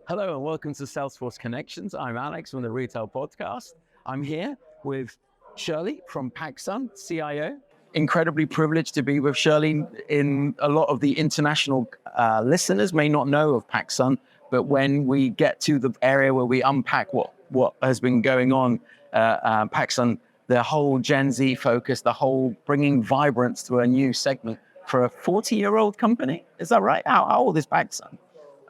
Hello and welcome to Salesforce Connections. I'm Alex from the Retail Podcast. I'm here with Shirley from PacSun, CIO. Incredibly privileged to be with Shirley. In a lot of the international listeners may not know of PacSun, but when we get to the area where we unpack what has been going on, PacSun, the whole Gen Z focus, the whole bringing vibrance to a new segment for a 40-year-old company. Is that right? How old is PacSun?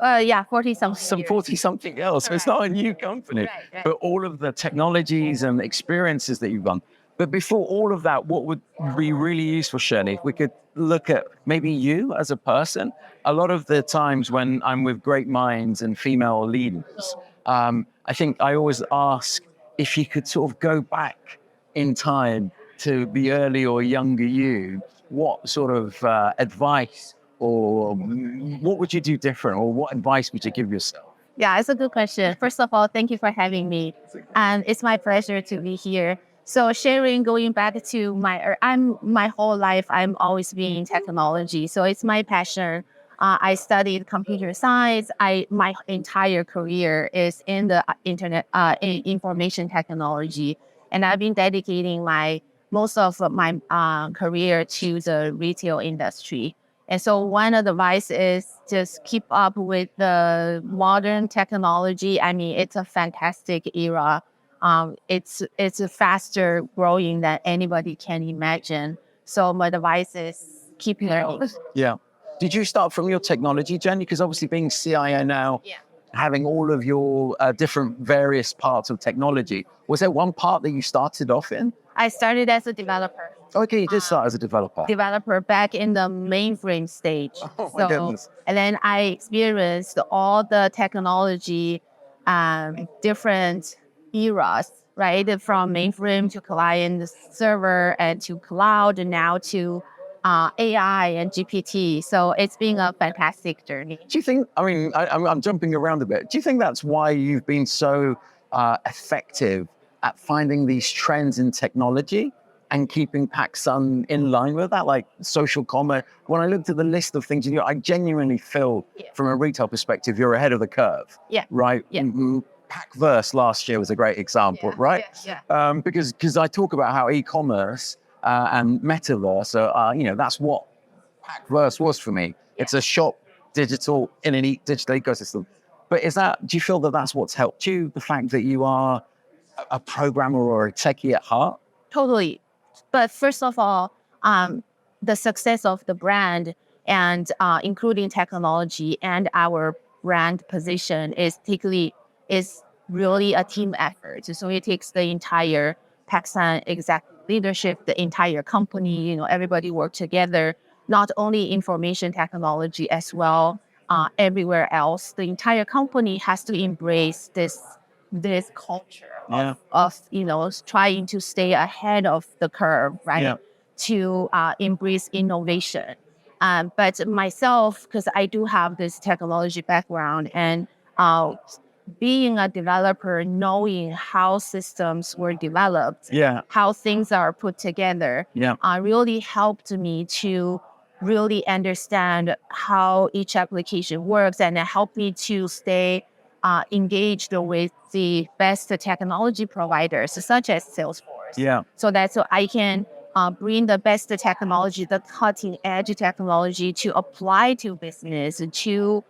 40-something Some years. 40-something else. So it's not a new company, Right. but all of the technologies and experiences that you've done. But before all of that, what would be really useful, Shirley, if we could look at maybe you as a person? A lot of the times when I'm with great minds and female leaders, I think I always ask if you could sort of go back in time to the early or younger you, what sort of advice or what would you do different, or what advice would you give yourself? Yeah, it's a good question. First of all, thank you for having me. And it's my pleasure to be here. So sharing, going back to my whole life, I'm always been in technology. So it's my passion. I studied computer science. My entire career is in the internet, in information technology. And I've been dedicating most of my career to the retail industry. And so one of the advice is just keep up with the modern technology. I mean, it's a fantastic era. It's faster growing than anybody can imagine. So my advice is keep learning. Yeah. Did you start from your technology journey? Because obviously being CIO now, having all of your different various parts of technology, was there one part that you started off in? I started as a developer. Okay, you did start as a developer. Developer back in the mainframe stage. Oh my goodness. And then I experienced all the technology, different eras, right? From mainframe to client server and to cloud and now to AI and GPT. So it's been a fantastic journey. Do you think, I mean, I'm jumping around a bit. Do you think that's why you've been so effective at finding these trends in technology and keeping PacSun in line with that, like social commerce? When I looked at the list of things you do, I genuinely feel from a retail perspective, you're ahead of the curve. Yeah. Right? Yeah. Pacverse last year was a great example, right? Yeah. Because I talk about how e-commerce and metaverse are, that's what Pacverse was for me. It's a shop digital in an digital ecosystem. But do you feel that that's what's helped you? The fact that you are a programmer or a techie at heart? Totally. But first of all, the success of the brand and including technology and our brand position is really a team effort. So it takes the entire PacSun executive leadership, the entire company, everybody work together, not only information technology as well, everywhere else. The entire company has to embrace this culture of trying to stay ahead of the curve, right? Yeah. To embrace innovation. But myself, because I do have this technology background and being a developer, knowing how systems were developed, how things are put together, really helped me to really understand how each application works and helped me to stay engaged with the best technology providers, such as Salesforce. Yeah. So that I can bring the best technology, the cutting edge technology to apply to business, to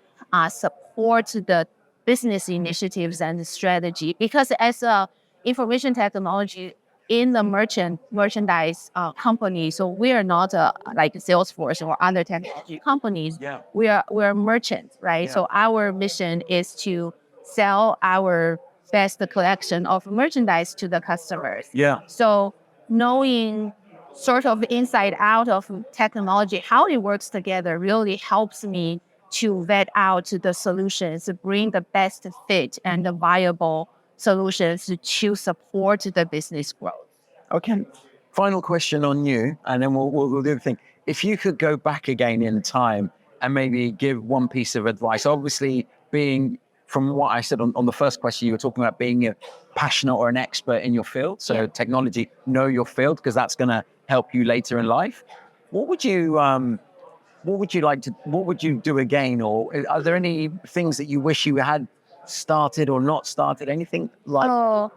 support the business initiatives and the strategy. Because as a information technology in the merchandise company, so we are not like Salesforce or other technology companies. We're merchants, right? So our mission is to sell our best collection of merchandise to the customers. So knowing sort of inside out of technology, how it works together really helps me to vet out the solutions, bring the best fit and the viable solutions to support the business growth. Okay. Final question on you, and then we'll do the thing. If you could go back again in time and maybe give one piece of advice, obviously being, from what I said on the first question, you were talking about being a passionate or an expert in your field. So technology, know your field, because that's going to help you later in life. What would you do again? Or are there any things that you wish you had started or not started? Anything like? Oh,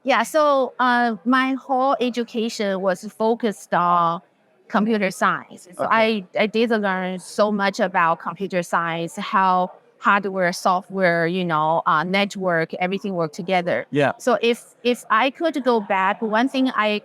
yeah. So my whole education was focused on computer science. So I did learn so much about computer science, how hardware, software, network, everything work together. Yeah. So if I could go back, one thing I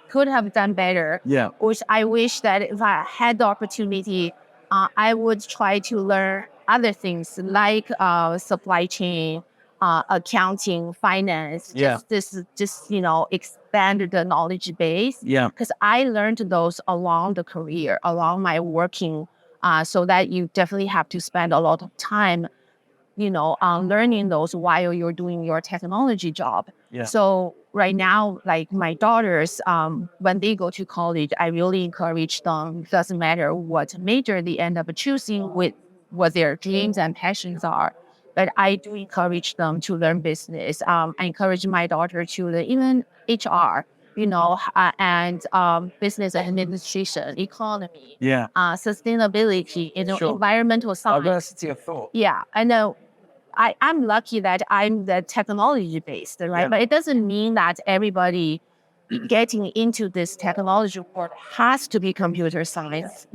could have done better, Yeah. which I wish that if I had the opportunity, I would try to learn other things like supply chain, accounting, finance. Yeah. Just expand the knowledge base. Yeah. Because I learned those along the career, along my working. So that you definitely have to spend a lot of time on learning those while you're doing your technology job. Yeah. So right now, like my daughters, when they go to college, I really encourage them, doesn't matter what major they end up choosing with what their dreams and passions are. But I do encourage them to learn business. I encourage my daughter to learn even HR, and business administration, economy, Yeah. sustainability, Sure. environmental science. Diversity of thought. Yeah, I know. I'm lucky that I'm the technology based, right? Yeah. But it doesn't mean that everybody getting into this technology world has to be computer science,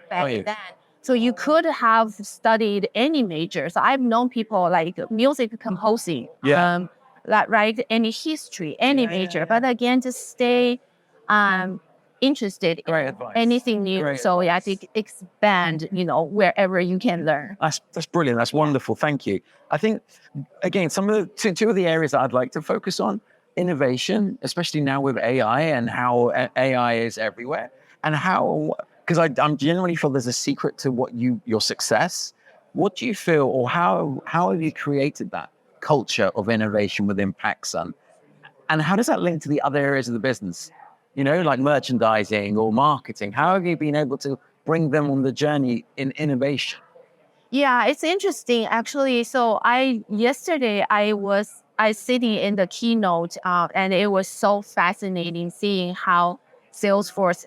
back then. So you could have studied any major. So I've known people like music composing, Yeah. right? Any history, any major. But again, just stay interested Great in advice. anything new. Great So I advice. think expand, wherever you can learn. That's brilliant. That's wonderful. Thank you. I think, again, some of the two of the areas that I'd like to focus on: innovation, especially now with AI and how AI is everywhere, and how, because I'm genuinely feel there's a secret to your success. What do you feel, or how have you created that culture of innovation within PacSun, and how does that link to the other areas of the business? Like merchandising or marketing. How have you been able to bring them on the journey in innovation? Yeah, it's interesting actually. So yesterday I was sitting in the keynote, and it was so fascinating seeing how Salesforce,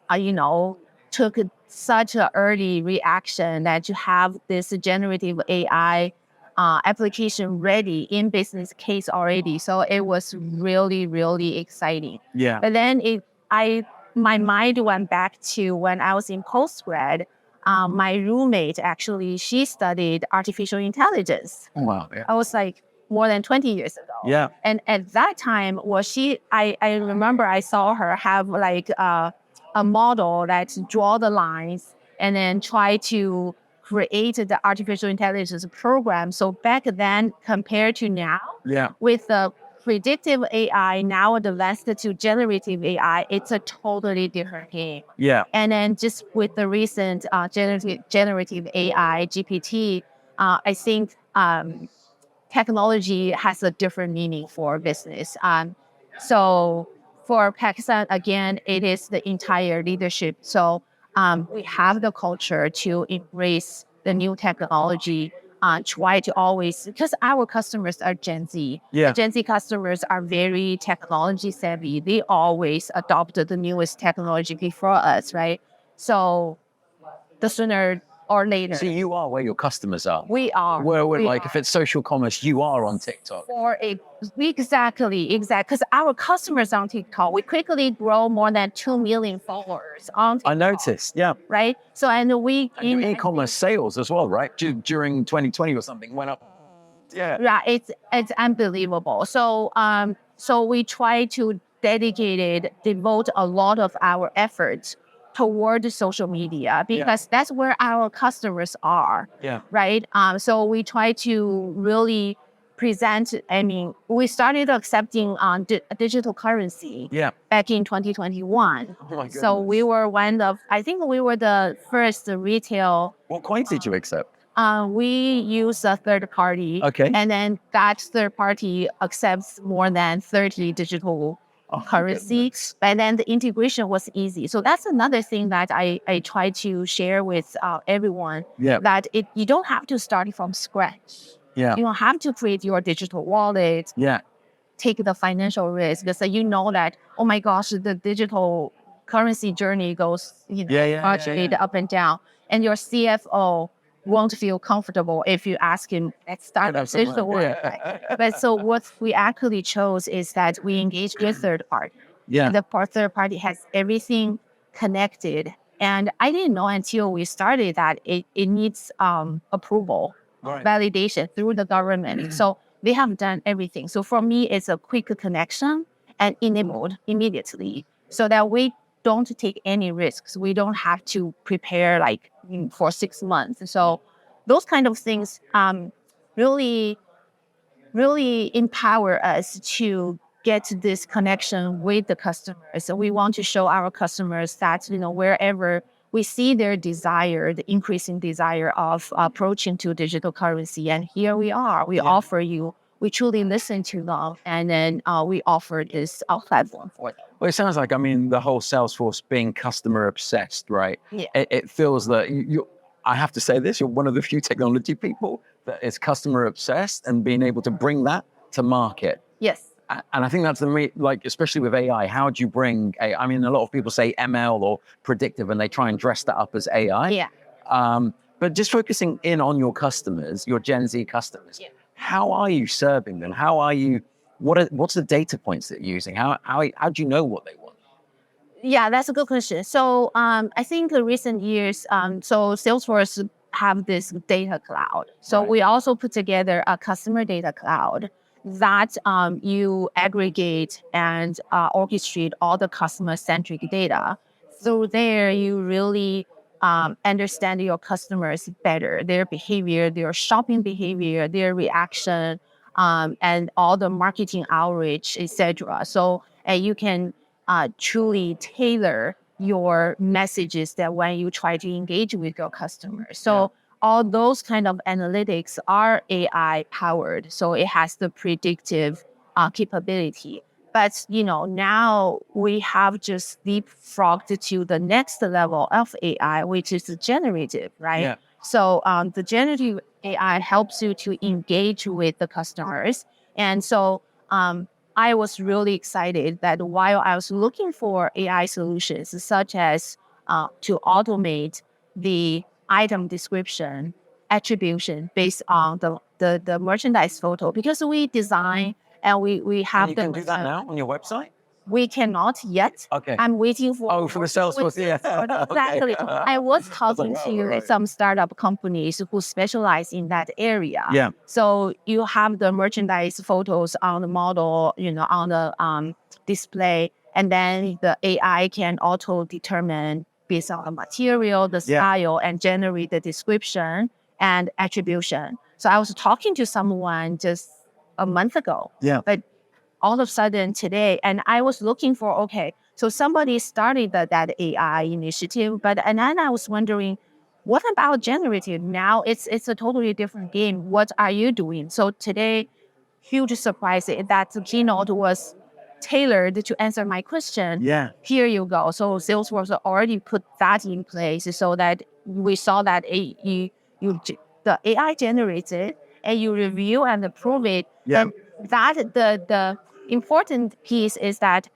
took such an early reaction that you have this generative AI application ready in business case already. So it was really, really exciting. Yeah. But then my mind went back to when I was in postgrad. My roommate, actually, she studied artificial intelligence. Oh, wow. Yeah. I was like more than 20 years ago. Yeah. And at that time, I remember I saw her have like a model that draw the lines and then try to create the artificial intelligence program. So back then, compared to now, Yeah. with the predictive AI, now advanced to generative AI, it's a totally different game. Yeah. And then just with the recent generative AI, GPT, I think technology has a different meaning for business. So for PacSun, again, it is the entire leadership. So we have the culture to embrace the new technology, try to always, because our customers are Gen Z. Yeah. The Gen Z customers are very technology savvy. They always adopted the newest technology before us, right? So the sooner or later. See, you are where your customers are. We are. If it's social commerce, you are on TikTok. Exactly. Because our customers on TikTok, we quickly grow more than 2 million followers on TikTok. I noticed, yeah. Right? So, and your e-commerce sales as well, right? During 2020 or something went up. Yeah. Yeah, it's unbelievable. So, so we try to devote a lot of our efforts toward social media because that's where our customers are. Yeah. Right. So we try to really present. We started accepting digital currency. Yeah. Back in 2021. Oh my goodness. So we were I think we were the first retail. What coins did you accept? We use a third party. Okay. And then that third party accepts more than 30 digital currency. And then the integration was easy. So that's another thing that I try to share with everyone. Yeah. That you don't have to start from scratch. Yeah. You don't have to create your digital wallet. Yeah. Take the financial risk because you know that, oh my gosh, the digital currency journey goes, fluctuate up and down. And your CFO won't feel comfortable if you ask him, let's start a digital one. Yeah. Right? But so what we actually chose is that we engage with third party. Yeah. The third party has everything connected. And I didn't know until we started that it needs approval, Right. validation through the government. So they have done everything. So for me, it's a quick connection and enabled immediately so that we don't take any risks. We don't have to prepare like for 6 months. So those kind of things really, really empower us to get this connection with the customers. So we want to show our customers that, wherever we see their desire, the increasing desire of approaching to digital currency. And here we are, we offer you, we truly listen to them. And then we offer this platform for them. Well, it sounds like, the whole Salesforce being customer obsessed, right? Yeah. It feels that I have to say this, you're one of the few technology people that is customer obsessed and being able to bring that to market. Yes. And I think that's especially with AI, how do you bring a lot of people say ML or predictive and they try and dress that up as AI. Yeah. But just focusing in on your customers, your Gen Z customers, how are you serving them? What's the data points that you're using? How do you know what they want? Yeah, that's a good question. So I think the recent years, so Salesforce have this data cloud. So we also put together a customer data cloud that you aggregate and orchestrate all the customer-centric data. So there you really understand your customers better, their behavior, their shopping behavior, their reaction, and all the marketing outreach, etc. So you can truly tailor your messages that when you try to engage with your customers. So all those kind of analytics are AI powered. So it has the predictive capability. But now we have just leapfrogged to the next level of AI, which is the generative, right? Yeah. So the generative AI helps you to engage with the customers. And so I was really excited that while I was looking for AI solutions, such as to automate the item description, attribution based on the merchandise photo, because we design and we have And you can do that now on your website? We cannot yet. Okay. I'm waiting for. For the Salesforce, yeah. Exactly. Okay. I was talking to right. some startup companies who specialize in that area. Yeah. So you have the merchandise photos on the model, on the display, and then the AI can auto determine based on the material, the style, and generate the description and attribution. So I was talking to someone just a month ago. Yeah. But all of a sudden today, and I was looking for, okay, so somebody started that AI initiative, and then I was wondering, what about generative? Now it's a totally different game. What are you doing? So today, huge surprise that the keynote was tailored to answer my question. Yeah. Here you go. So Salesforce already put that in place so that we saw that the AI generates it and you review and approve it. Yeah. And that the important piece is that